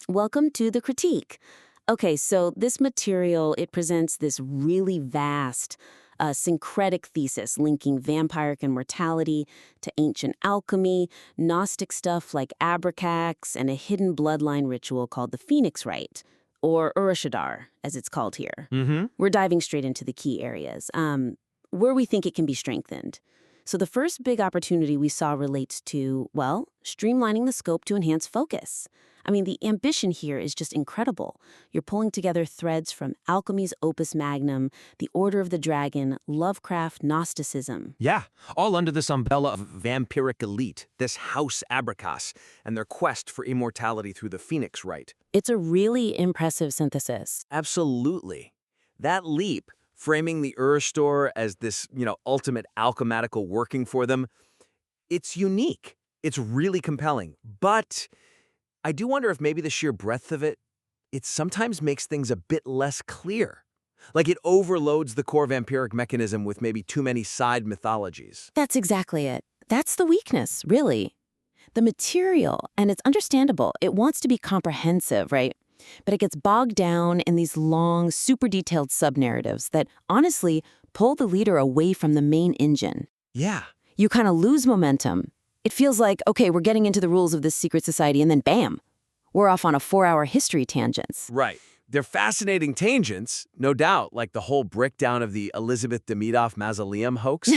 Welcome to the Critique. Okay, so this material, it presents this really vast, syncretic thesis linking vampiric immortality to ancient alchemy, Gnostic stuff like abracax, and a hidden bloodline ritual called the Phoenix Rite, or Urashadar, as it's called here. Mm-hmm. We're diving straight into the key areas, where we think it can be strengthened. So the first big opportunity we saw relates to, well, streamlining the scope to enhance focus. I mean, the ambition here is just incredible. You're pulling together threads from alchemy's opus magnum, the Order of the Dragon, Lovecraft, Gnosticism. Yeah, all under this umbrella of vampiric elite, this House Abracas, and their quest for immortality through the Phoenix Rite. It's a really impressive synthesis. Absolutely. That leap, framing the Urstor as this, ultimate alchematical working for them, it's unique. It's really compelling. But I do wonder if maybe the sheer breadth of it sometimes makes things a bit less clear. Like it overloads the core vampiric mechanism with maybe too many side mythologies. That's exactly it. That's the weakness, really. The material, and it's understandable, it wants to be comprehensive, right? But it gets bogged down in these long, super detailed sub-narratives that, honestly, pull the leader away from the main engine. Yeah. You kind of lose momentum. It feels like, okay, we're getting into the rules of this secret society, and then bam, we're off on a 4-hour history tangents. Right. They're fascinating tangents, no doubt, like the whole breakdown of the Elizabeth Demidov mausoleum hoax.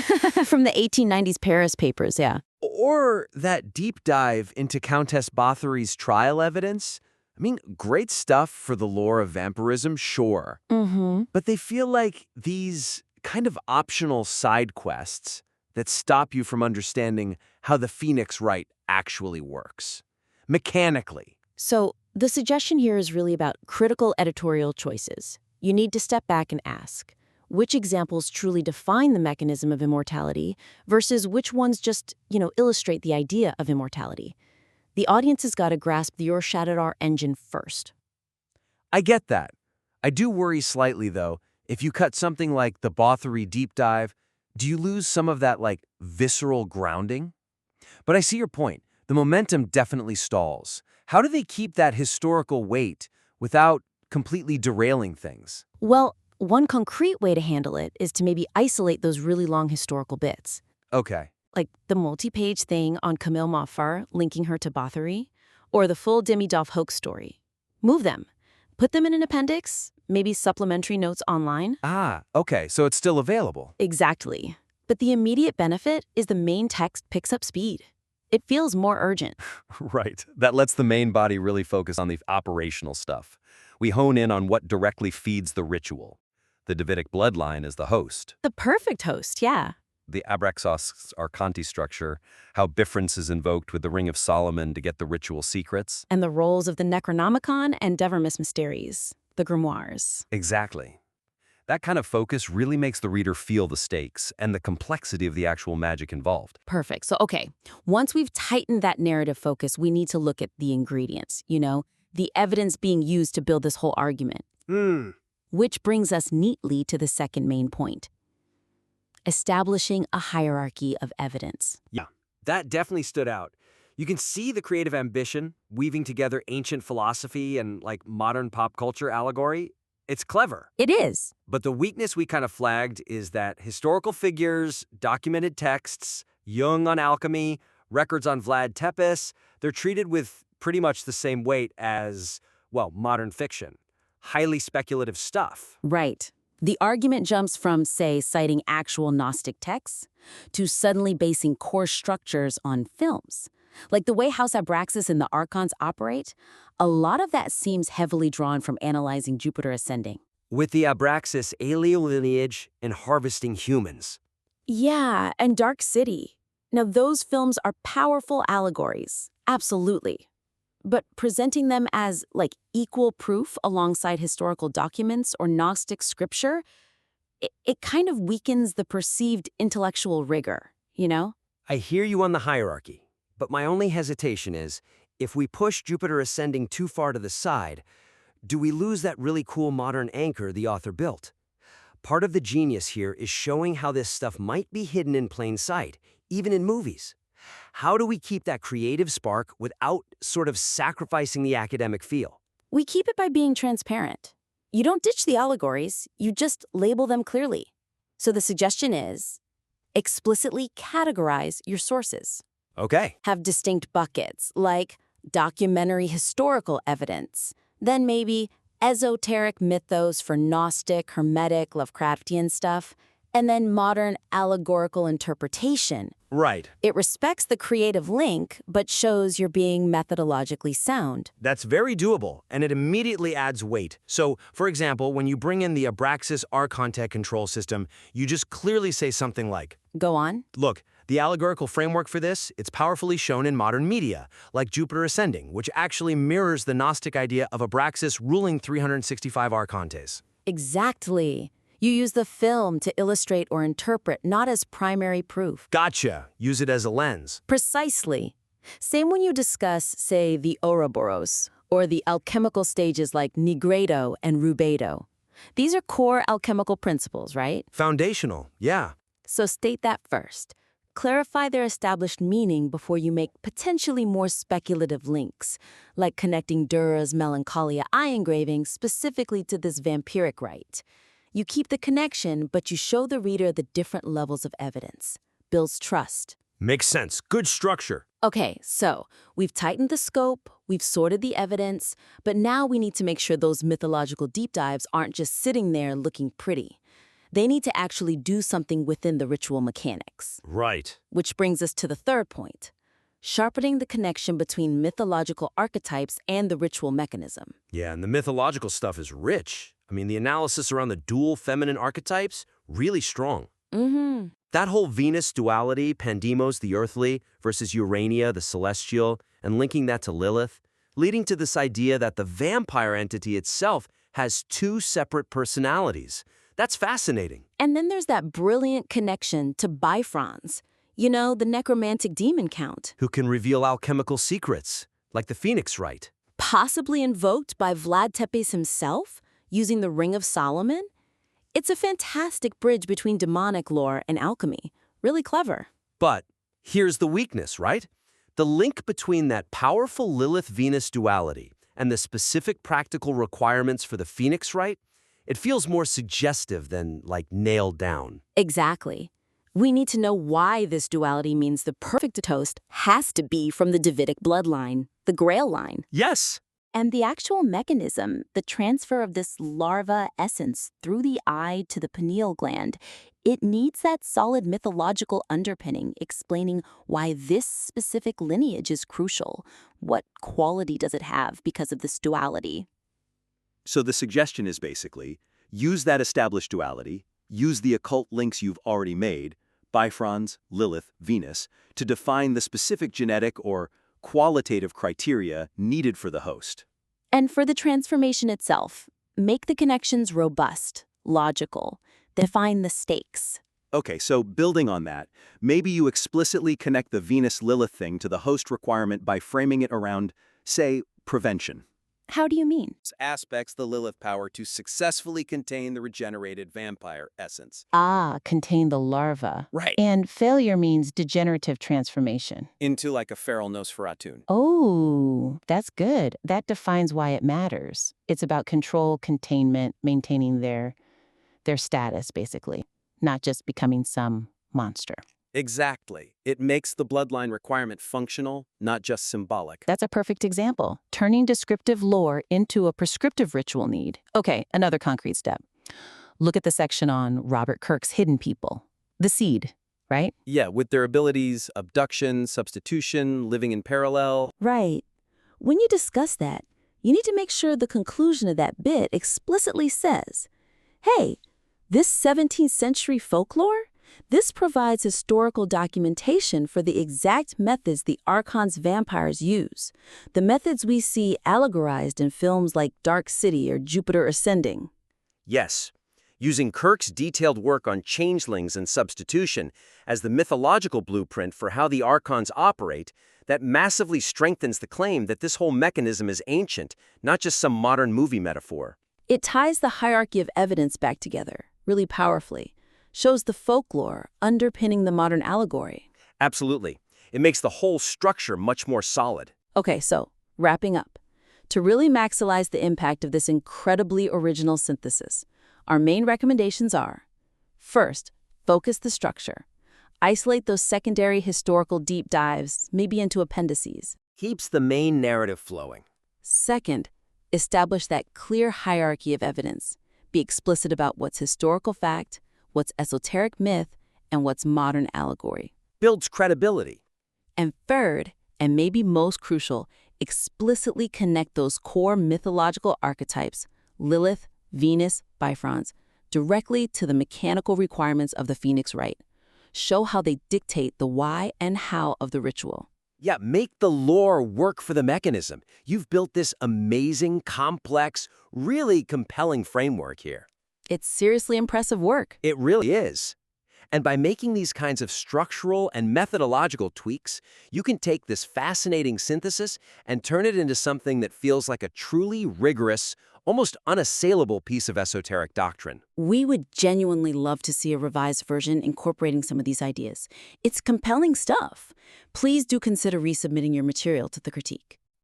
From the 1890s Paris papers, yeah. Or that deep dive into Countess Bathory's trial evidence. I mean, great stuff for the lore of vampirism, sure. Mm-hmm. But they feel like these kind of optional side quests that stop you from understanding how the Phoenix Rite actually works. Mechanically. So the suggestion here is really about critical editorial choices. You need to step back and ask, which examples truly define the mechanism of immortality versus which ones just, illustrate the idea of immortality? The audience has got to grasp the Urashadar engine first. I get that. I do worry slightly, though. If you cut something like the Bathory deep dive, do you lose some of that, visceral grounding? But I see your point. The momentum definitely stalls. How do they keep that historical weight without completely derailing things? Well, one concrete way to handle it is to maybe isolate those really long historical bits. Okay. Like the multi-page thing on Camille Maffar linking her to Bathory, or the full Demidov hoax story. Move them. Put them in an appendix, maybe supplementary notes online. Ah, okay, so it's still available. Exactly. But the immediate benefit is the main text picks up speed. It feels more urgent. Right. That lets the main body really focus on the operational stuff. We hone in on what directly feeds the ritual. The Davidic bloodline is the host. The perfect host, yeah. The Abraxas Archontic structure, how Bifrons is invoked with the Ring of Solomon to get the ritual secrets. And the roles of the Necronomicon and Devermis Mysteries, the grimoires. Exactly. That kind of focus really makes the reader feel the stakes and the complexity of the actual magic involved. Perfect. So, okay, once we've tightened that narrative focus, we need to look at the ingredients, the evidence being used to build this whole argument. Which brings us neatly to the second main point. Establishing a hierarchy of evidence. Yeah, that definitely stood out. You can see the creative ambition, weaving together ancient philosophy and modern pop culture allegory. It's clever. It is. But the weakness we kind of flagged is that historical figures, documented texts, Jung on alchemy, records on Vlad Tepes, they're treated with pretty much the same weight as, modern fiction. Highly speculative stuff. Right. The argument jumps from, say, citing actual Gnostic texts to suddenly basing core structures on films. Like the way House Abraxas and the Archons operate, a lot of that seems heavily drawn from analyzing Jupiter ascending. With the Abraxas alien lineage and harvesting humans. Yeah, and Dark City. Now, those films are powerful allegories, absolutely. But presenting them as, equal proof alongside historical documents or Gnostic scripture, it kind of weakens the perceived intellectual rigor, I hear you on the hierarchy, but my only hesitation is, if we push Jupiter ascending too far to the side, do we lose that really cool modern anchor the author built? Part of the genius here is showing how this stuff might be hidden in plain sight, even in movies. How do we keep that creative spark without sort of sacrificing the academic feel? We keep it by being transparent. You don't ditch the allegories, you just label them clearly. So the suggestion is, explicitly categorize your sources. Okay. Have distinct buckets, like documentary historical evidence, then maybe esoteric mythos for Gnostic, Hermetic, Lovecraftian stuff, and then modern allegorical interpretation. Right. It respects the creative link, but shows you're being methodologically sound. That's very doable, and it immediately adds weight. So, for example, when you bring in the Abraxas archontic control system, you just clearly say something like, Go on. look, the allegorical framework for this, it's powerfully shown in modern media, like Jupiter Ascending, which actually mirrors the Gnostic idea of Abraxas ruling 365 archontes. Exactly. You use the film to illustrate or interpret, not as primary proof. Gotcha. Use it as a lens. Precisely. Same when you discuss, say, the Ouroboros, or the alchemical stages like Nigredo and Rubedo. These are core alchemical principles, right? Foundational, yeah. So state that first. Clarify their established meaning before you make potentially more speculative links, like connecting Durer's Melancholia eye engraving specifically to this vampiric rite. You keep the connection, but you show the reader the different levels of evidence. Builds trust. Makes sense. Good structure. Okay, so we've tightened the scope, we've sorted the evidence, but now we need to make sure those mythological deep dives aren't just sitting there looking pretty. They need to actually do something within the ritual mechanics. Right. Which brings us to the third point. Sharpening the connection between mythological archetypes and the ritual mechanism. Yeah, and the mythological stuff is rich. I mean, the analysis around the dual feminine archetypes, really strong. Mm-hmm. That whole Venus duality, Pandemos, the earthly, versus Urania, the celestial, and linking that to Lilith, leading to this idea that the vampire entity itself has two separate personalities. That's fascinating. And then there's that brilliant connection to Bifrons. You know, the necromantic demon count. Who can reveal alchemical secrets, like the Phoenix Rite. Possibly invoked by Vlad Tepes himself, using the Ring of Solomon. It's a fantastic bridge between demonic lore and alchemy. Really clever. But here's the weakness, right? The link between that powerful Lilith-Venus duality and the specific practical requirements for the Phoenix Rite, it feels more suggestive than, like, nailed down. Exactly. We need to know why this duality means the perfect toast has to be from the Davidic bloodline, the Grail line. Yes. And the actual mechanism, the transfer of this larva essence through the eye to the pineal gland, it needs that solid mythological underpinning explaining why this specific lineage is crucial. What quality does it have because of this duality? So the suggestion is basically, use that established duality, use the occult links you've already made, Bifrons, Lilith, Venus, to define the specific genetic or qualitative criteria needed for the host. And for the transformation itself, make the connections robust, logical, define the stakes. Okay, so building on that, maybe you explicitly connect the Venus-Lilith thing to the host requirement by framing it around, say, prevention. How do you mean? Aspects the Lilith power to successfully contain the regenerated vampire essence. Contain the larva. Right. And failure means degenerative transformation. Into like a feral Nosferatu. Oh, that's good. That defines why it matters. It's about control, containment, maintaining their status, basically, not just becoming some monster. Exactly. It makes the bloodline requirement functional, not just symbolic. That's a perfect example. Turning descriptive lore into a prescriptive ritual need. Okay, another concrete step. Look at the section on Robert Kirk's hidden people. The seed, right? Yeah, with their abilities, abduction, substitution, living in parallel. Right. When you discuss that, you need to make sure the conclusion of that bit explicitly says, hey, this 17th century folklore, this provides historical documentation for the exact methods the Archon's vampires use, the methods we see allegorized in films like Dark City or Jupiter Ascending. Yes. Using Kirk's detailed work on changelings and substitution as the mythological blueprint for how the Archons operate, that massively strengthens the claim that this whole mechanism is ancient, not just some modern movie metaphor. It ties the hierarchy of evidence back together, really powerfully. Shows the folklore underpinning the modern allegory. Absolutely. It makes the whole structure much more solid. Okay, so wrapping up. To really maximize the impact of this incredibly original synthesis, our main recommendations are: first, focus the structure. Isolate those secondary historical deep dives, maybe into appendices. Keeps the main narrative flowing. Second, establish that clear hierarchy of evidence. Be explicit about what's historical fact, what's esoteric myth, and what's modern allegory. Builds credibility. And third, and maybe most crucial, explicitly connect those core mythological archetypes, Lilith, Venus, Bifrons, directly to the mechanical requirements of the Phoenix Rite. Show how they dictate the why and how of the ritual. Yeah, make the lore work for the mechanism. You've built this amazing, complex, really compelling framework here. It's seriously impressive work. It really is. And by making these kinds of structural and methodological tweaks, you can take this fascinating synthesis and turn it into something that feels like a truly rigorous, almost unassailable piece of esoteric doctrine. We would genuinely love to see a revised version incorporating some of these ideas. It's compelling stuff. Please do consider resubmitting your material to the critique.